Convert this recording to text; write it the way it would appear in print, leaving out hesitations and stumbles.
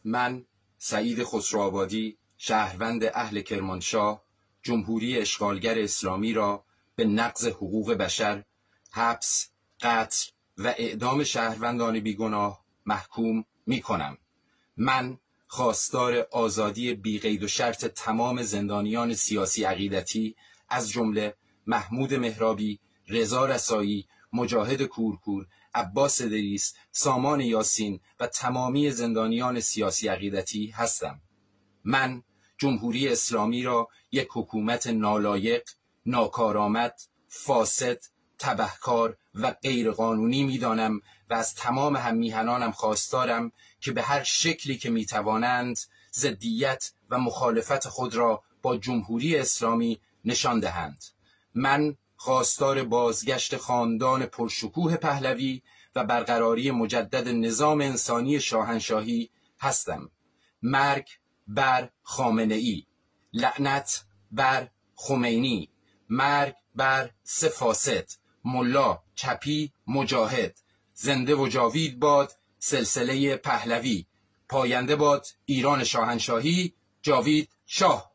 من سعید خسروآبادی، شهروند اهل کرمانشاه، جمهوری اشغالگر اسلامی را به نقض حقوق بشر، حبس، قتل و اعدام شهروندان بیگناه محکوم می کنم. من خواستار آزادی بی‌قید و شرط تمام زندانیان سیاسی عقیدتی از جمله محمود مهرابی، رضا رسایی، مجاهد کورکور، عباس ادریس، سامان یاسین و تمامی زندانیان سیاسی عقیدتی هستم. من جمهوری اسلامی را یک حکومت نالایق، ناکارآمد، فاسد، تبهکار و غیرقانونی می‌دانم و از تمام هم‌میهنانم خواستارم که به هر شکلی که می‌توانند ضدیت و مخالفت خود را با جمهوری اسلامی نشان دهند. من خواستار بازگشت خاندان پرشکوه پهلوی و برقراری مجدد نظام انسانی شاهنشاهی هستم. مرگ بر خامنه‌ای، لعنت بر خمینی، مرگ بر سه فاسد، ملا، چپی، مجاهد. زنده و جاوید باد سلسله پهلوی، پاینده باد ایران شاهنشاهی. جاوید شاه.